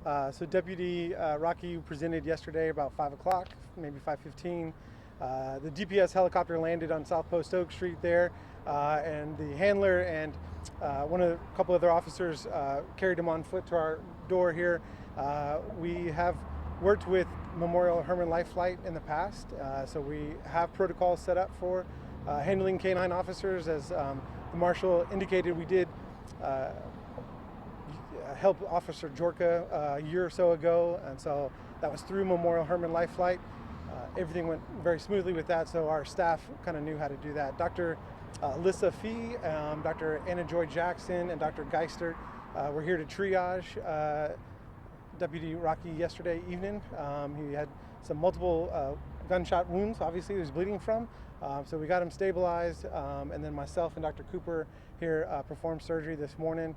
So Deputy Rocky presented yesterday about 5 o'clock, maybe 5:15. The DPS helicopter landed on South Post Oak Street there, and the handler and a couple other officers carried him on foot to our door here. We have worked with Memorial Hermann Life Flight in the past, so we have protocols set up for handling K-9 officers. As the Marshal indicated, we did help Officer Jorka a year or so ago, and so that was through Memorial Hermann Life Flight. Everything went very smoothly with that, so our staff kind of knew how to do that. Dr. Alyssa Fee, Dr. Anna Joy Jackson, and Dr. Geister were here to triage Deputy Rocky yesterday evening. He had some multiple gunshot wounds, obviously, he was bleeding from. So we got him stabilized, and then myself and Dr. Cooper here performed surgery this morning.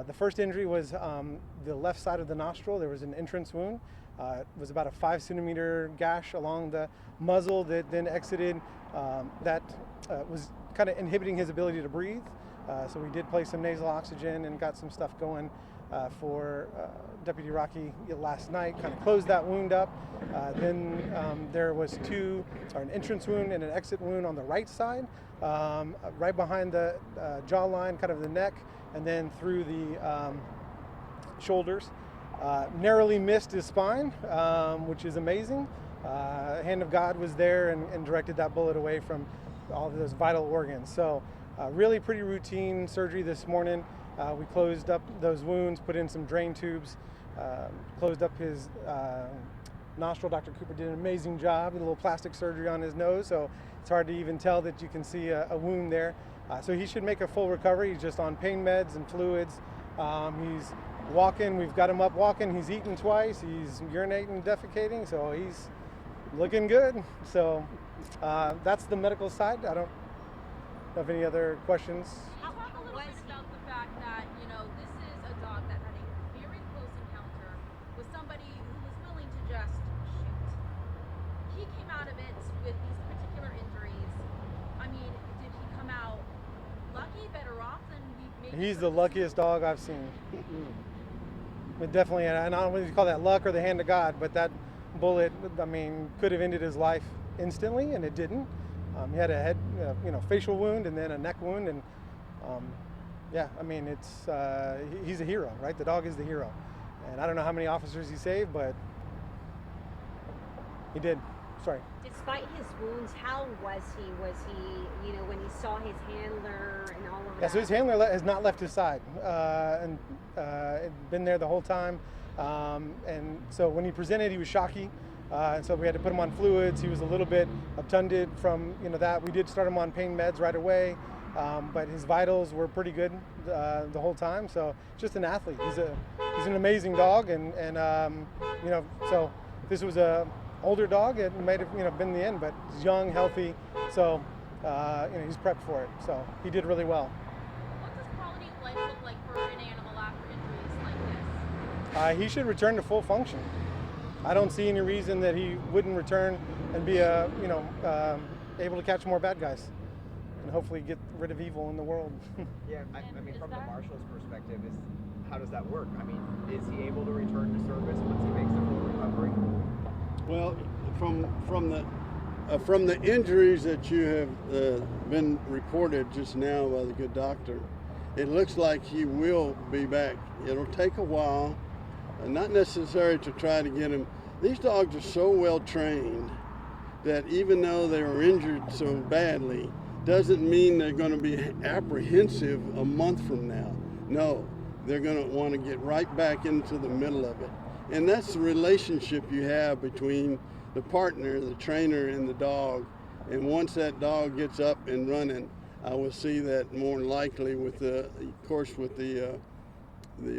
The first injury was the left side of the nostril. There was an entrance wound. It was about a 5-centimeter gash along the muzzle that then exited. That was kind of inhibiting his ability to breathe. So we did place some nasal oxygen and got some stuff going for Deputy Rocky last night, kind of closed that wound up. Then there was an entrance wound and an exit wound on the right side, right behind the jawline, kind of the neck, and then through the shoulders. Narrowly missed his spine, which is amazing. Hand of God was there and directed that bullet away from all of those vital organs. So really pretty routine surgery this morning. We closed up those wounds, put in some drain tubes, closed up his nostril. Dr. Cooper did an amazing job with a little plastic surgery on his nose, so it's hard to even tell that you can see a wound there. So he should make a full recovery. He's just on pain meds and fluids. He's walking. We've got him up walking. He's eaten twice. He's urinating, defecating, so he's looking good. So that's the medical side. I don't have any other questions. Talk a little bit about the fact that, this is a dog that had a very close encounter with somebody who was willing to just shoot. He came out of it with these particular injuries. I mean, did he come out lucky, better off than we maybe? He's the luckiest dog I've seen. But definitely, and I don't know if you call that luck or the hand of God, but that bullet, I mean, could have ended his life instantly, and it didn't. He had a head, facial wound and then a neck wound, and yeah, I mean, he's a hero, right? The dog is the hero, and I don't know how many officers he saved, but he did. Sorry. Despite his wounds, how was he? Was he, when he saw his handler and all of that? Yeah, so his handler has not left his side, and had been there the whole time, and so when he presented, he was shocky. And so we had to put him on fluids. He was a little bit obtunded from that. We did start him on pain meds right away, but his vitals were pretty good the whole time. So just an athlete. He's an amazing dog, and so this was a older dog. It might have been the end, but he's young, healthy. So he's prepped for it. So he did really well. What does quality of life look like for an animal after injuries like this? He should return to full function. I don't see any reason that he wouldn't return and be able to catch more bad guys and hopefully get rid of evil in the world. Yeah, I mean, from the Marshal's perspective, how does that work? I mean, is he able to return to service once he makes a full recovery? Well, from the injuries that you have been reported just now by the good doctor, it looks like he will be back. It'll take a while. Not necessary to try to get him. These dogs are so well trained that even though they were injured so badly, doesn't mean they're going to be apprehensive a month from now. No, they're going to want to get right back into the middle of it. And that's the relationship you have between the partner, the trainer, and the dog. And once that dog gets up and running, I will see that more likely with the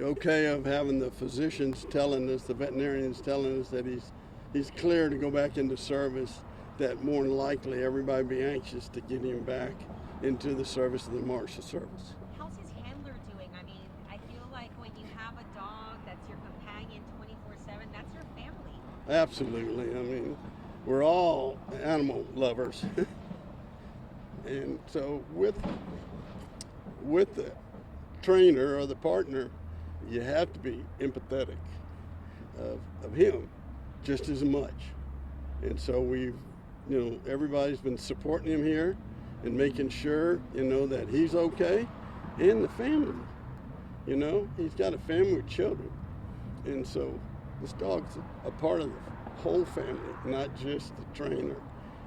okay of having the physicians telling us, the veterinarians telling us that he's clear to go back into service, that more than likely everybody be anxious to get him back into the service of the Marshal Service. How's his handler doing? I mean, I feel like when you have a dog that's your companion 24/7, that's your family. Absolutely. I mean, we're all animal lovers. And so with the trainer or the partner, you have to be empathetic. of him just as much. And so we've, everybody's been supporting him here and making sure, that he's okay, and the family. He's got a family with children. And so this dog's a part of the whole family, not just the trainer.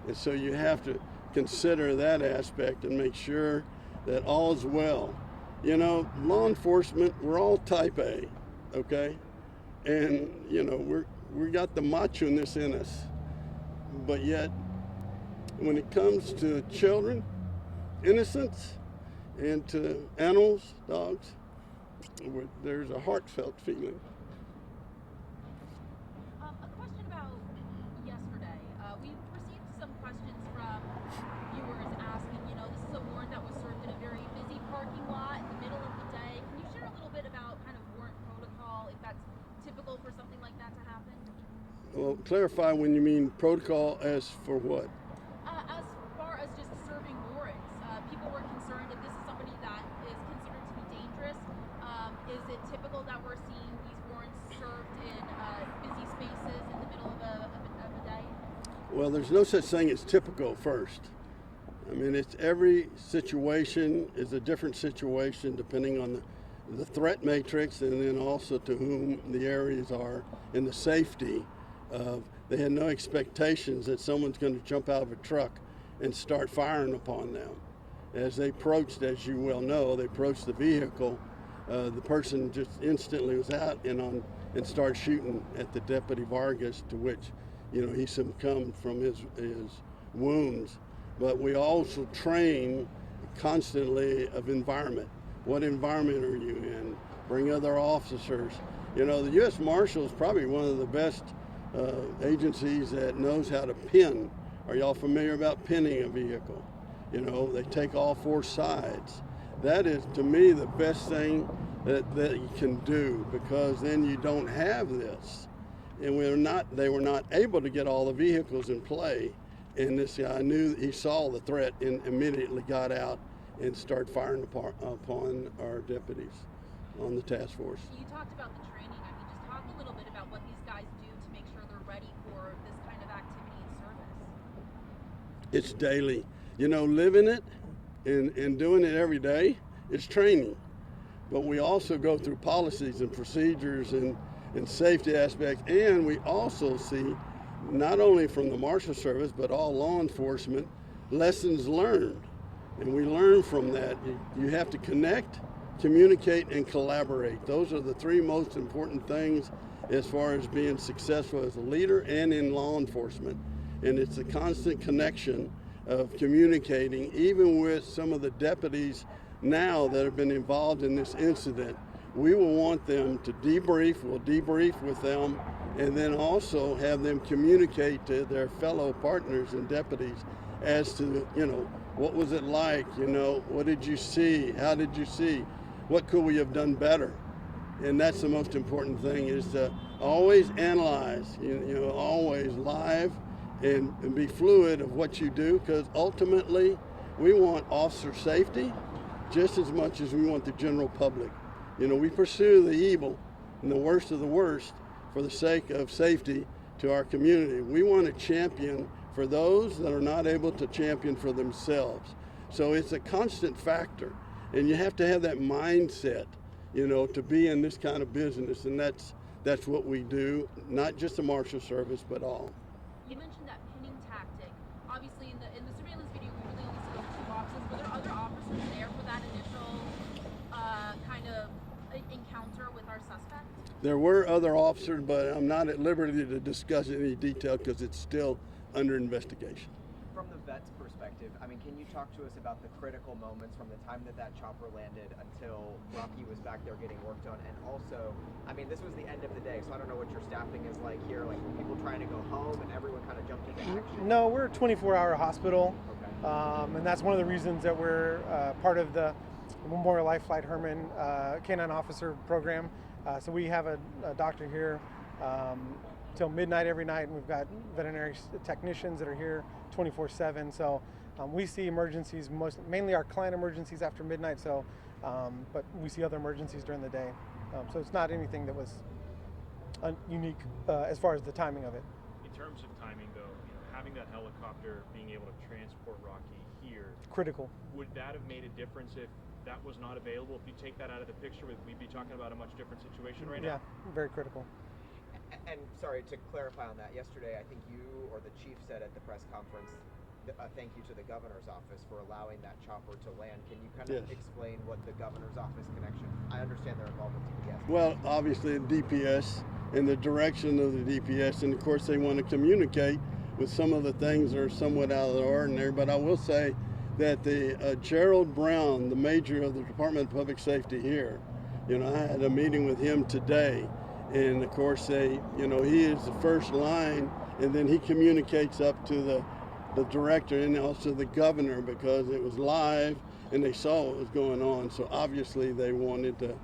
And so you have to consider that aspect and make sure that all is well. Law enforcement, we're all type A, okay? And, we got the macho-ness in us. But yet, when it comes to children, innocence, and to animals, dogs, there's a heartfelt feeling. A question about yesterday. We received some questions from viewers asking, this is a warrant that was served in a very busy parking lot in the middle of the day. Can you share a little bit about kind of warrant protocol, if that's typical for something like that to happen? Well, clarify when you mean protocol as for what? As far as just serving warrants, people were concerned if this is somebody that is considered to be dangerous. Is it typical that we're seeing these warrants served in busy spaces in the middle of a day? Well, there's no such thing as typical first. I mean, it's every situation is a different situation depending on the threat matrix, and then also to whom the areas are and the safety of. They had no expectations that someone's going to jump out of a truck and start firing upon them. As they approached, as you well know, they approached the vehicle. The person just instantly was out and started shooting at the Deputy Vargas, to which, he succumbed from his wounds. But we also train constantly of environment. What environment are you in? Bring other officers. The U.S. Marshal is probably one of the best agencies that knows how to pin. Are y'all familiar about pinning a vehicle? They take all four sides. That is, to me, the best thing that you can do, because then you don't have this. And they were not able to get all the vehicles in play. And this guy knew he saw the threat and immediately got out and started firing upon our deputies on the task force. You talked about the training. Just talk a little bit about what these guys do to make sure they're ready for this kind of activity and service. It's daily. Living it and doing it every day is training. But we also go through policies and procedures and safety aspects, and we also see, not only from the Marshal Service, but all law enforcement, lessons learned. And we learn from that. You have to connect, communicate, and collaborate. Those are the three most important things as far as being successful as a leader and in law enforcement. And it's a constant connection of communicating, even with some of the deputies now that have been involved in this incident. We will want them to debrief. We'll debrief with them, and then also have them communicate to their fellow partners and deputies as to, what was it like? What did you see? How did you see? What could we have done better? And that's the most important thing, is to always analyze, always live and be fluid of what you do, because ultimately we want officer safety just as much as we want the general public. We pursue the evil and the worst of the worst for the sake of safety to our community. We want to champion for those that are not able to champion for themselves. So it's a constant factor, and you have to have that mindset, to be in this kind of business, and that's what we do, not just the Marshal Service, but all. You mentioned that pinning tactic. Obviously, in the surveillance video, we really only see those two officers. Were there other officers there for that initial kind of encounter with our suspect? There were other officers, but I'm not at liberty to discuss any detail because it's still under investigation. From the vet's perspective, can you talk to us about the critical moments from the time that chopper landed until Rocky was back there getting work done? And also, this was the end of the day, so I don't know what your staffing is like here. Like, were people trying to go home and everyone kind of jumped into action? No, we're a 24-hour hospital. Okay. And that's one of the reasons that we're part of the Memorial Life Flight Herman K-9 officer program. So we have a doctor here till midnight every night, and we've got veterinary technicians that are here 24/7. So we see emergencies, mainly our client emergencies after midnight. So, but we see other emergencies during the day. So it's not anything that was unique as far as the timing of it. In terms of timing, though, having that helicopter being able to transport Rocky here, Critical. would that have made a difference if that was not available? If you take that out of the picture, we'd be talking about a much different situation right now. Yeah, very critical. And sorry, to clarify on that, yesterday I think you or the chief said at the press conference, thank you to the governor's office for allowing that chopper to land. Can you kind of explain what the governor's office connection? I understand their involvement with DPS. Well, obviously DPS and the direction of the DPS, and of course they want to communicate with some of the things that are somewhat out of the ordinary. But I will say that the Gerald Brown, the major of the Department of Public Safety here, I had a meeting with him today, and of course he is the first line, and then he communicates up to the director and also the governor, because it was live and they saw what was going on. So obviously they wanted to,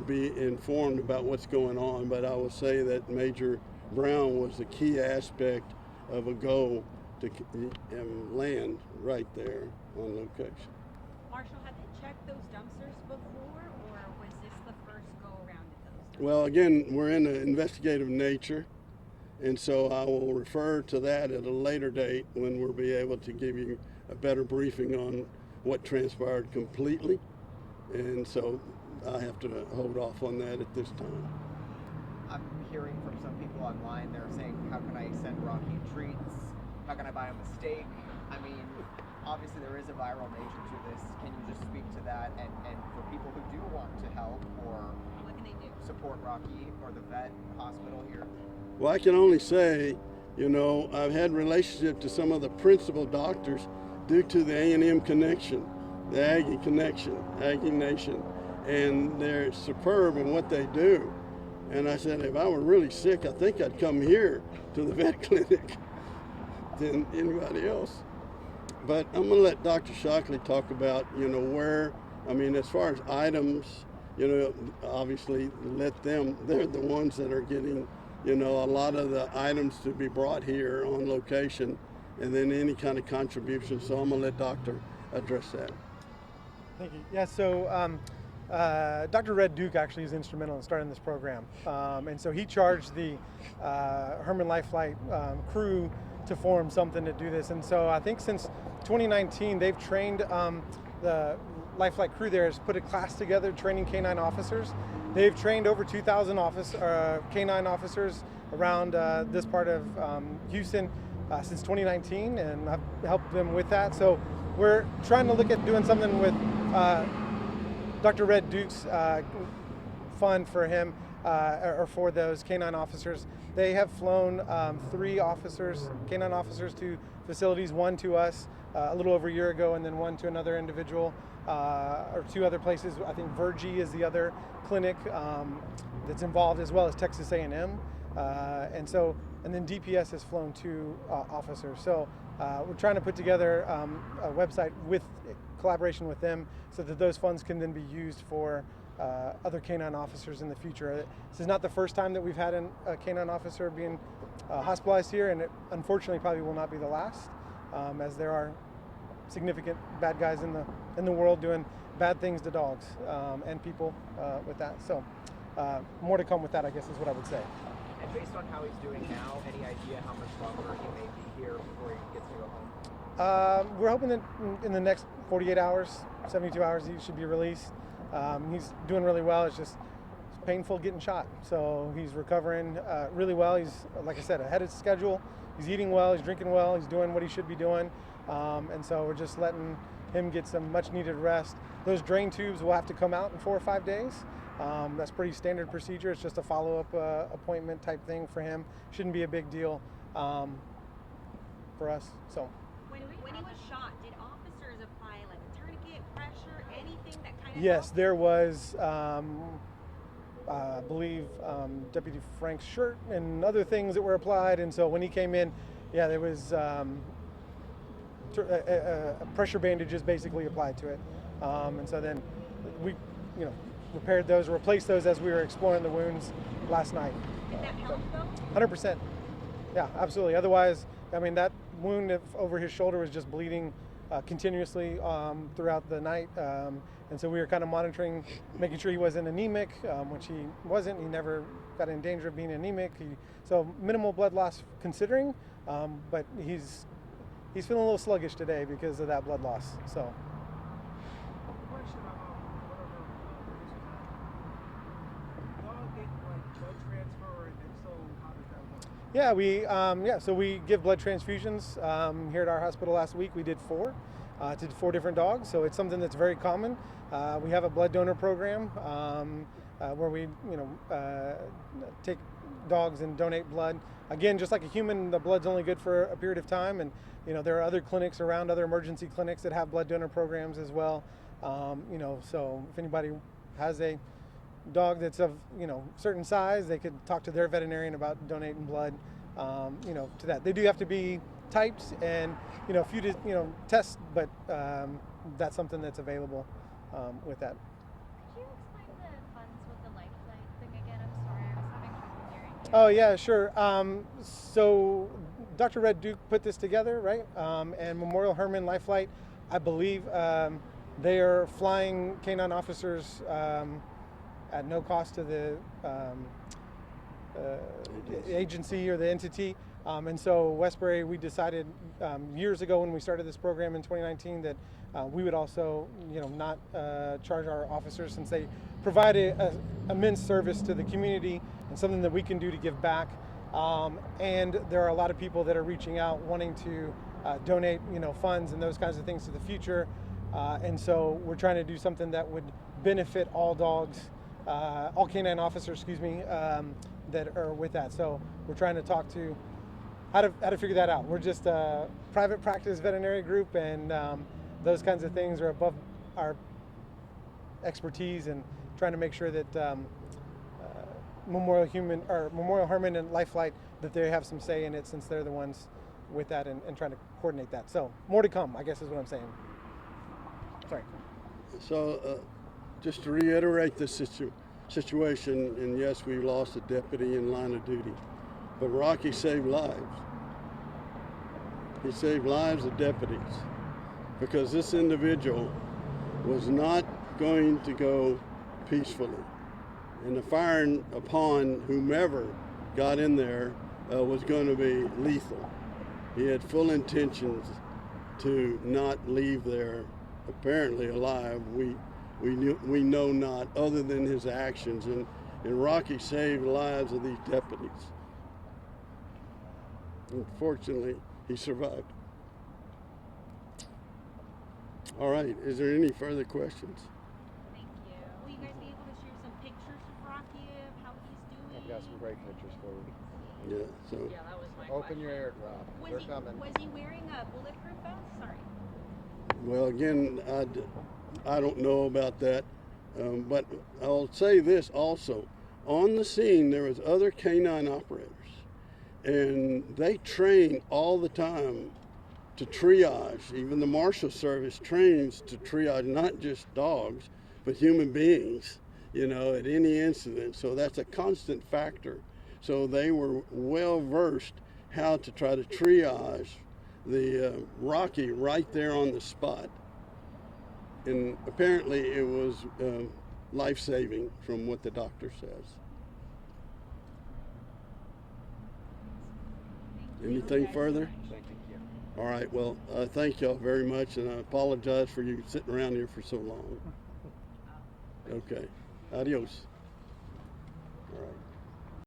be informed about what's going on. But I will say that Major Brown was the key aspect of a goal to land right there on location. Marshall, had they checked those dumpsters before, or was this the first go around at those? Well, again, we're in an investigative nature, and so I will refer to that at a later date when we'll be able to give you a better briefing on what transpired completely. And so I have to hold off on that at this time. I'm hearing from some people online, they're saying, how can I send Rocky treats? How can I buy him a steak? I mean, obviously there is a viral nature to this. Can you just speak to that? And for people who do want to help or What can they do? support Rocky or the vet hospital here? Well, I can only say, I've had relationship to some of the principal doctors due to the A&M connection, the Aggie connection, Aggie Nation, and they're superb in what they do. And I said, if I were really sick, I think I'd come here to the vet clinic than anybody else. But I'm going to let Dr. Shockley talk about, as far as items, obviously let them, they're the ones that are getting, a lot of the items to be brought here on location, and then any kind of contribution. So I'm going to let Doctor address that. Thank you. Yeah, so Dr. Red Duke actually is instrumental in starting this program. And so he charged the Herman Life Flight crew to form something to do this. And so I think since 2019, they've trained the Life Flight crew there has put a class together training K-9 officers. They've trained over 2,000 K-9 officers around this part of Houston since 2019, and I've helped them with that. So we're trying to look at doing something with Dr. Red Duke's fund for him, or for those K-9 officers. They have flown 3 officers, K-9 officers, to facilities, one to us a little over a year ago, and then one to another individual, or 2 other places. I think Virgie is the other clinic that's involved, as well as Texas A&M. And then DPS has flown 2 officers. So we're trying to put together a website with collaboration with them, so that those funds can then be used for other K-9 officers in the future. This is not the first time that we've had a K-9 officer being hospitalized here, and it unfortunately probably will not be the last, as there are significant bad guys in the world doing bad things to dogs and people with that. So more to come with that, I guess, is what I would say. And based on how he's doing now, any idea how much longer he may be here before he gets to go home? We're hoping that in the next 48 hours, 72 hours, he should be released. He's doing really well. It's painful getting shot. So he's recovering really well. He's, like I said, ahead of schedule. He's eating well, he's drinking well, he's doing what he should be doing. And so we're just letting him get some much needed rest. Those drain tubes will have to come out in 4 or 5 days. That's pretty standard procedure. It's just a follow-up appointment type thing for him. Shouldn't be a big deal for us. So When he was shot, did officers apply like a tourniquet, pressure, anything that kind of yes, helped? there was, I believe, Deputy Frank's shirt and other things that were applied. And so when he came in, yeah, there was pressure bandages basically applied to it. And so then we, repaired those, replaced those as we were exploring the wounds last night. Did that help though? 100%. Yeah, absolutely. Otherwise, that wound over his shoulder was just bleeding continuously throughout the night. And so we were kind of monitoring, making sure he wasn't anemic, which he wasn't. He never got in danger of being anemic. So minimal blood loss considering, but he's feeling a little sluggish today because of that blood loss. So. Question, whatever producers have. Dog get like blood transfer, and if so, how does that work? Yeah, so we give blood transfusions here at our hospital. Last week we did 4 to 4 different dogs. So it's something that's very common. We have a blood donor program where we take dogs and donate blood. Again, just like a human, the blood's only good for a period of time, and there are other clinics around, other emergency clinics that have blood donor programs as well. So if anybody has a dog that's of certain size, they could talk to their veterinarian about donating blood to that. They do have to be typed and a few tests, but that's something that's available with that. Could you explain the funds with the lifeline thing again? I'm sorry, I was having trouble hearing you. Oh yeah, sure. So Dr. Red Duke put this together, right? And Memorial Hermann Lifelight, I believe they are flying K-9 officers at no cost to the agency or the entity. And so Westbury, we decided years ago when we started this program in 2019 that we would also, not charge our officers, since they provide a immense service to the community and something that we can do to give back. And there are a lot of people that are reaching out wanting to donate, funds and those kinds of things to the future. And so we're trying to do something that would benefit all dogs, all K-9 officers, that are with that. So we're trying to talk to how to figure that out. We're just a private practice veterinary group, and those kinds of things are above our expertise, and trying to make sure that Memorial Hermann and Lifelight, that they have some say in it, since they're the ones with that and trying to coordinate that. So more to come, I guess is what I'm saying. Sorry. So just to reiterate the situation, and yes, we lost a deputy in line of duty, but Rocky saved lives. He saved lives of deputies, because this individual was not going to go peacefully. And the firing upon whomever got in there was going to be lethal. He had full intentions to not leave there apparently alive. We know not, other than his actions, and Rocky saved the lives of these deputies. Unfortunately, he survived. All right, is there any further questions? Thank you. Will you guys be able to share some pictures of Rocky of how he's doing? I've got some great pictures for you. Yeah, so Yeah, that was my Open question. your airdrop. Was They're he, coming. was he wearing a bulletproof vest? Sorry. well, again, I don't know about that, but I'll say this also. On the scene, there was other K-9 operators, and they train all the time to triage. Even the Marshal Service trains to triage not just dogs, but human beings, at any incident. So that's a constant factor. So they were well versed how to try to triage the Rocky right there on the spot. And apparently it was life-saving from what the doctor says. Anything further? Thank you. All right, well, thank y'all very much, and I apologize for you sitting around here for so long. Okay, adios.